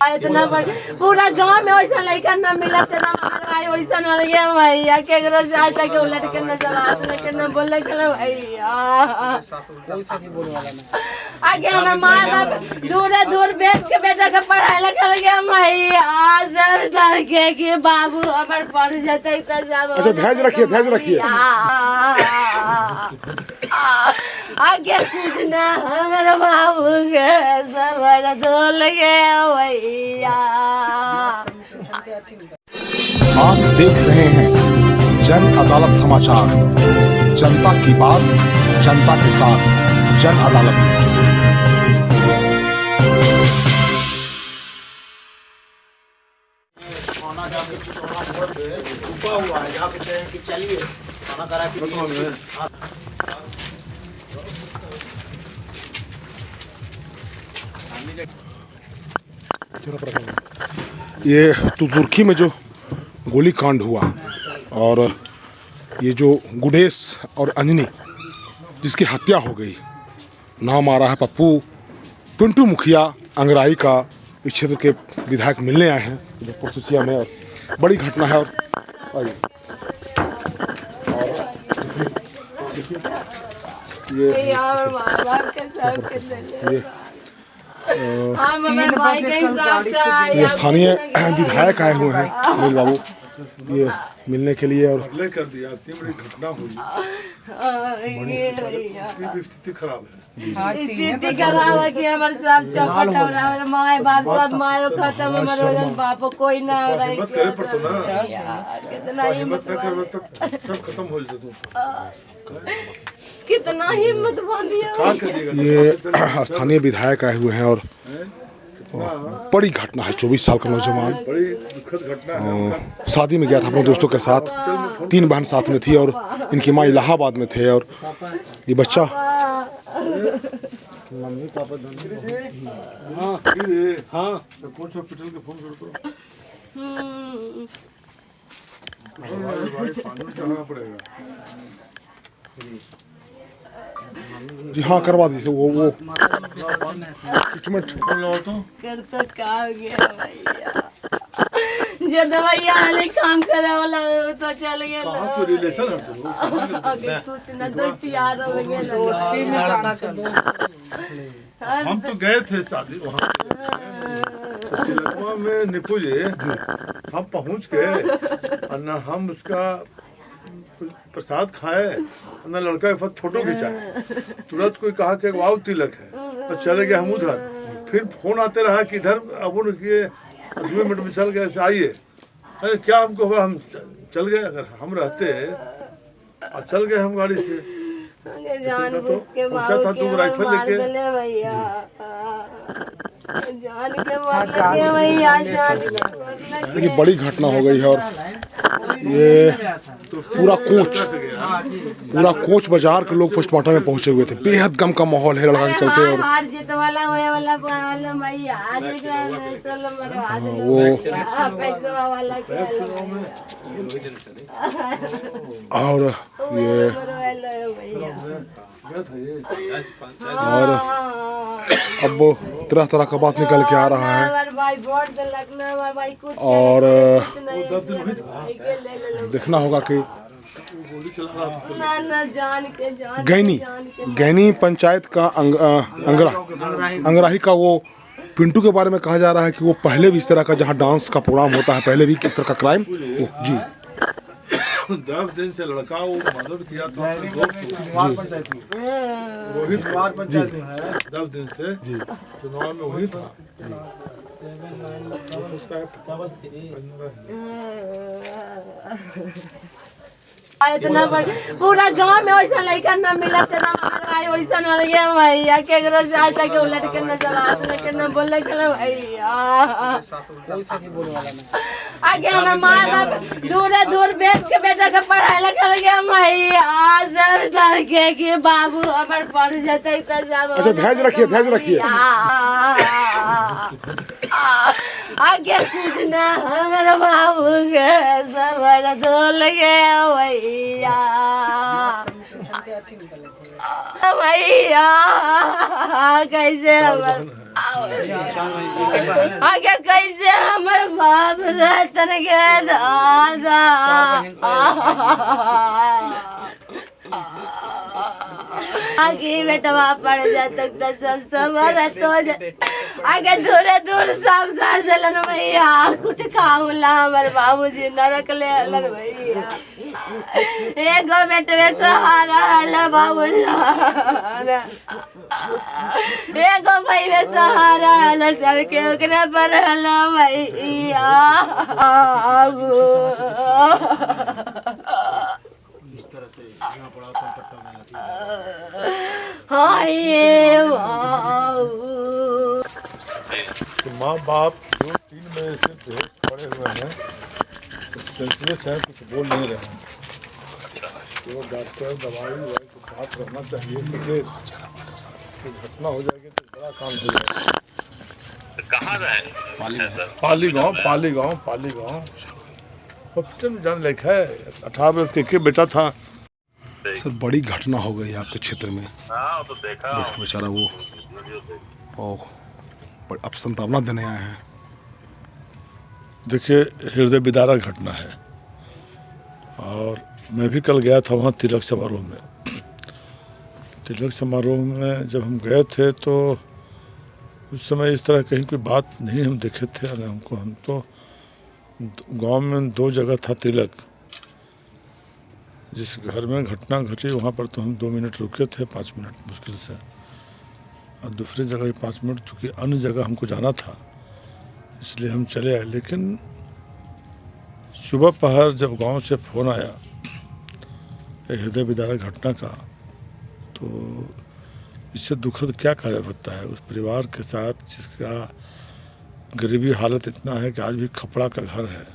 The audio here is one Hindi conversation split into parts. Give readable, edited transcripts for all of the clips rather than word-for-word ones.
इतना पूरा गांव में वैसा लड़का न मिला तना भाई वैसा न गया भैया केकरो से आज तक उलट के नजर हाथ लेके न बोले के भैया आगे हमारा माँ बाप दूर दूर बेच के बेटा के पढ़ाई लिखा गया भैया सब लड़के के बाबू हमारे पढ़ जाते तो सब अच्छा धैर्य रखिए आगे कुछ ना हमारे बाबू के सब धोल गया भैया। आप देख रहे हैं जन अदालत समाचार, जनता की बात जनता के साथ, जन अदालत। ये तुर्की में जो गोली कांड हुआ और ये जो गुडेश और अंजनी जिसकी हत्या हो गई, नाम आ रहा है पप्पू पिंटू मुखिया अंगराई का, इस क्षेत्र के विधायक मिलने आए हैं इधर पुरसिया में और बड़ी घटना है। और ये स्थानीय विधायक आए हुए हैं अनिल बाबू ये मिलने के लिए और कर दिया। इतनी बड़ी घटना हुई, स्थिति खराब है, स्थिति खराब है कि हमारे सब चौपट हो रहा है, माए बाप सब मायो खत्म, हमारे बाप कोई ना हो रहा है। हिम्मत करे पड़तो ना, कितना हिम्मत कर सब खत्म हो जाते, कितना हिम्मत बांधी। ये स्थानीय विधायक आए हुए हैं और बड़ी घटना है। 24 साल का नौजवान बड़ी दुखद घटना है। शादी में गया था अपने दोस्तों के साथ, 3 बहन साथ में थी और इनकी माँ इलाहाबाद में थे और ये बच्चा मम्मी पापा हॉस्पिटल के फोन पड़ेगा जी हाँ करवा दीजिए वो ट्रीटमेंट करता का हो गया भैया, जो दवाइयाँ वाले काम करे वाला तो चल गया। तो रिलेशन है कुछ न तो प्यार हो गया। हम तो गए थे शादी वहाँ में निपुजे, हम पहुँच गए और न हम उसका प्रसाद खाए न लड़का के साथ फोटो खिंचाए। तुरंत कोई कहा कि वाव तिलक है तो चले गए हम उधर। फिर फोन आते रहा कि इधर अब उनके 2 मिनट में चल गए ऐसे आइए। अरे क्या हमको हुआ, हम चल गए, अगर हम रहते और चल गए हम गाड़ी से तो पूछा था 2 राइफल लेके देखिए बड़ी घटना हो गई है। और ये पूरा कोच बाजार के लोग पोस्टमार्टम में पहुंचे हुए थे। बेहद गम का माहौल है लड़का के चलते। और और अब तरह तरह का बात निकल के आ रहा है। और देखना होगा कि गैनी पंचायत का अंगराही का वो पिंटू के बारे में कहा जा रहा है कि वो पहले भी इस तरह का जहाँ डांस का प्रोग्राम होता है पहले भी किस तरह का क्राइम जी 10 दिन से लड़का वो मदद किया था रोहित पंचायत में है। 10 दिन से चुनाव में वही था। इतना पूरा गांव में वैसा लड़का न मिला तना भाई वैसा न गया भैया केकरो से आज तक उलट के नजर हाथ लेके न बोले के भैया आगे हमारा माँ बाप दूर दूर बेच के बेटा के पढ़ाई लिखा गया भैया सब लड़के के बाबू हमारे पढ़ जाते तो सब। अच्छा धैर्य रखिए आगे कुछ ना हमारे बाबू के सब धोल गया भैया भैया कैसे आगे कैसे हमर बाप रतन के दादा आगे बेटवा पड़ जाता सब समर तो आगे दूर दूर सब कर दिलन भैया कुछ खाऊला हमर बाबूजी नरक ले हलन भैया एगो बेटवे सहारा हल बाबूजी एगो भैया सहारा हल सबके ओकरा पर हल भैया माँ बाप जो 3 बजे से बेहोश पड़े हुए हैं सेंसलेस हैं, कुछ बोल नहीं रहे हैं, तो डॉक्टर दवाई ववाई के साथ रहना चाहिए। मुझे घटना हो जाएगी तो बड़ा काम हो जाएगा। कहाँ रहे? पाली गाँव हॉस्पिटल में जाने लिखा है। 18 बरस के बेटा था। सर बड़ी घटना हो गई आपके क्षेत्र में। हाँ तो देखा बेचारा वो अब संतावना देने आए हैं। देखिए हृदय विदारक घटना है और मैं भी कल गया था वहाँ तिलक समारोह में। तिलक समारोह में जब हम गए थे तो उस समय इस तरह कहीं कोई बात नहीं हम देखे थे। हम तो गांव में 2 जगह था तिलक। जिस घर में घटना घटी वहाँ पर तो हम 2 मिनट रुके थे, 5 मिनट मुश्किल से, और दूसरी जगह 5 मिनट, चूँकि अन्य जगह हमको जाना था इसलिए हम चले आए। लेकिन सुबह पहर जब गांव से फ़ोन आया हृदय विदारक घटना का, तो इससे दुखद क्या कहा जा सकता है। उस परिवार के साथ जिसका गरीबी हालत इतना है कि आज भी खपड़ा का घर है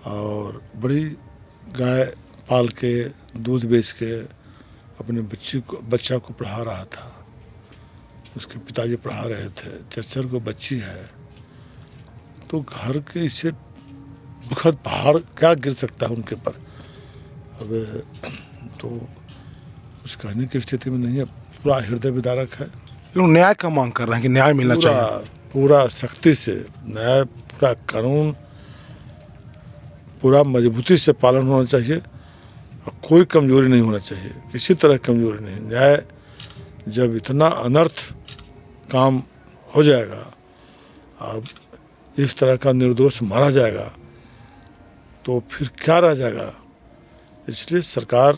और बड़ी गाय पाल के दूध बेच के अपने बच्चा को पढ़ा रहा था। उसके पिताजी पढ़ा रहे थे, 4 को बच्ची है, तो घर के इससे दुखद पहाड़ क्या गिर सकता है उनके पर। अब तो कुछ कहने की स्थिति में नहीं है। पूरा हृदय विदारक है। लोग न्याय का मांग कर रहे हैं कि न्याय मिलना चाहिए। पूरा सख्ती से न्याय, पूरा कानून पूरा मजबूती से पालन होना चाहिए और कोई कमजोरी नहीं होना चाहिए, किसी तरह कमजोरी नहीं। न्याय जब इतना अनर्थ काम हो जाएगा, अब इस तरह का निर्दोष मारा जाएगा तो फिर क्या रह जाएगा। इसलिए सरकार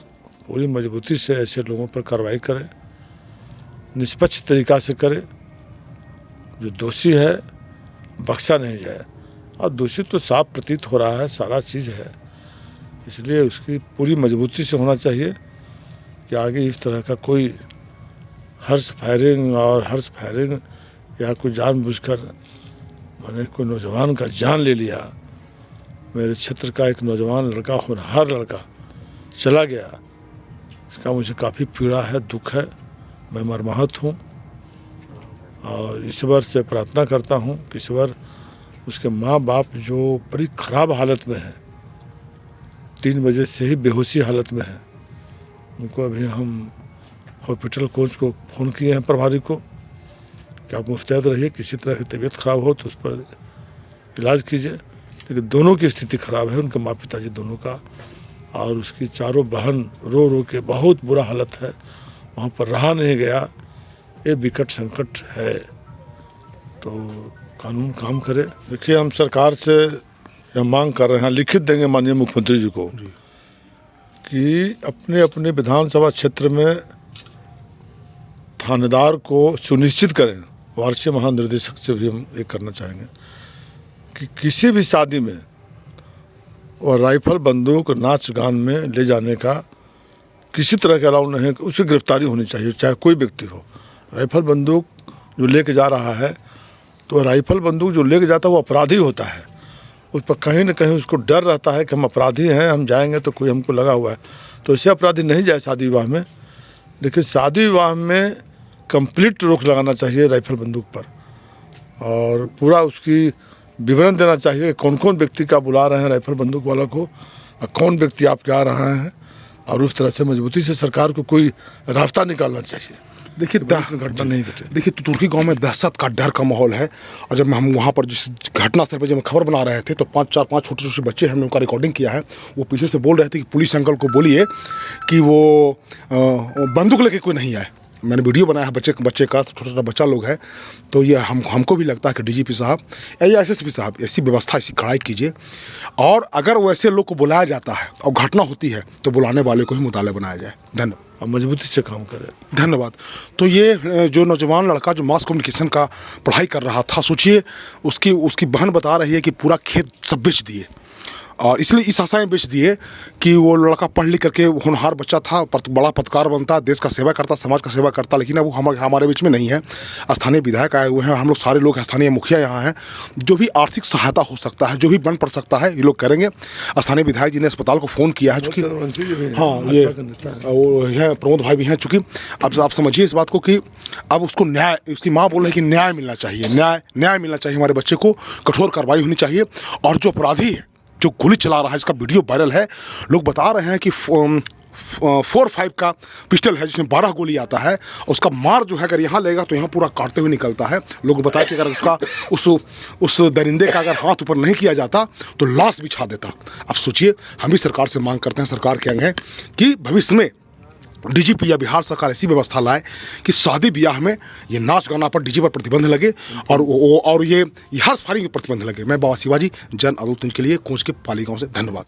पूरी मजबूती से ऐसे लोगों पर कार्रवाई करे, निष्पक्ष तरीका से करे। जो दोषी है बख्शा नहीं जाए, और दोषी तो साफ प्रतीत हो रहा है, सारा चीज़ है। इसलिए उसकी पूरी मजबूती से होना चाहिए कि आगे इस तरह का कोई हर्ष फायरिंग या कोई जानबूझकर मैंने कोई नौजवान का जान ले लिया। मेरे क्षेत्र का एक नौजवान लड़का, होनहार लड़का चला गया, इसका मुझे काफ़ी पीड़ा है, दुख है। मैं मर्माहत हूँ और ईश्वर से प्रार्थना करता हूँ कि ईश्वर उसके माँ बाप जो बड़ी ख़राब हालत में हैं, 3 बजे से ही बेहोशी हालत में हैं, उनको अभी हम हॉस्पिटल कोच को फ़ोन किए हैं, प्रभारी को, कि आप मुस्तैद रहिए, किसी तरह की तबीयत ख़राब हो तो उस पर इलाज कीजिए। लेकिन दोनों की स्थिति ख़राब है, उनके माँ पिताजी दोनों का, और उसकी चारों बहन रो रो के बहुत बुरा हालत है, वहाँ पर रहा नहीं गया। ये विकट संकट है, तो कानून काम करे। देखिए हम सरकार से यह मांग कर रहे हैं, लिखित देंगे माननीय मुख्यमंत्री जी को, कि अपने अपने विधानसभा क्षेत्र में थानेदार को सुनिश्चित करें। वार्षिक महानिर्देशक से भी हम ये करना चाहेंगे कि किसी भी शादी में और राइफल बंदूक नाच गान में ले जाने का किसी तरह का अलाउ नहीं है, उसकी गिरफ्तारी होनी चाहिए, चाहे कोई व्यक्ति हो। राइफल बंदूक जो लेके जा रहा है, तो राइफल बंदूक जो लेके जाता है वो अपराधी होता है। उस पर कहीं ना कहीं उसको डर रहता है कि हम अपराधी हैं, हम जाएंगे तो कोई हमको लगा हुआ है, तो ऐसे अपराधी नहीं जाए शादी विवाह में। लेकिन शादी विवाह में कंप्लीट रोक लगाना चाहिए राइफल बंदूक पर, और पूरा उसकी विवरण देना चाहिए कौन कौन व्यक्ति का बुला रहे हैं राइफल बंदूक वाला को, और कौन व्यक्ति आपके आ रहा है, और उस तरह से मजबूती से सरकार को कोई रास्ता निकालना चाहिए। देखिए घटना नहीं घटे। देखिए तुर्की गांव में दहशत का डर का माहौल है। और जब हम वहाँ पर जिस घटनास्थल पर जब हम खबर बना रहे थे तो 5 छोटे छोटे बच्चे हमने उनका रिकॉर्डिंग किया है। वो पीछे से बोल रहे थे कि पुलिस अंकल को बोलिए कि वो बंदूक लेके कोई नहीं आए। मैंने वीडियो बनाया है बच्चे का, छोटा छोटा बच्चा लोग है। तो ये हमको भी लगता है कि डीजीपी साहब या एसएसपी साहब ऐसी व्यवस्था, ऐसी कड़ाई कीजिए। और अगर वैसे लोग को बुलाया जाता है और घटना होती है तो बुलाने वाले को ही मुताले बनाया जाए। धन्यवाद। और मजबूती से काम करें। धन्यवाद। तो ये जो नौजवान लड़का जो मास कम्युनिकेशन का पढ़ाई कर रहा था, सोचिए उसकी बहन बता रही है कि पूरा खेत सब बेच दिए, और इसलिए इस आशा में बेच दिए कि वो लड़का पढ़ लिख करके होनहार बच्चा था, बड़ा पत्रकार बनता, देश का सेवा करता, समाज का सेवा करता। लेकिन अब वो हमारे बीच में नहीं है। स्थानीय विधायक आए हुए हैं, हम लोग सारे लोग स्थानीय मुखिया यहाँ हैं। जो भी आर्थिक सहायता हो सकता है, जो भी बन पड़ सकता है, ये लोग करेंगे। स्थानीय विधायक जी ने अस्पताल को फ़ोन किया है, चूँकि हाँ ये वो है, प्रमोद भाई भी हैं। चूँकि अब आप समझिए इस बात को कि अब उसको न्याय, उसकी माँ बोल रही है कि न्याय मिलना चाहिए, न्याय मिलना चाहिए, हमारे बच्चे को कठोर कार्रवाई होनी चाहिए। और जो अपराधी है, जो गोली चला रहा है, इसका वीडियो वायरल है। लोग बता रहे हैं कि 4-5 का पिस्टल है जिसमें 12 गोली आता है। उसका मार जो है अगर यहाँ लेगा तो यहाँ पूरा काटते हुए निकलता है। लोग बताया कि अगर उसका उस दरिंदे का अगर हाथ ऊपर नहीं किया जाता तो लाश बिछा देता। अब सोचिए, हम भी सरकार से मांग करते हैं, सरकार के अंग है कि भविष्य में डीजीपी या बिहार सरकार ऐसी व्यवस्था लाए कि शादी ब्याह में ये नाच गाना पर डीजे पर प्रतिबंध लगे और ये हर्ष फायरिंग पर प्रतिबंध लगे। मैं बाबा शिवाजी, जन आंदोलन के लिए कोंच के पाली गांव से। धन्यवाद।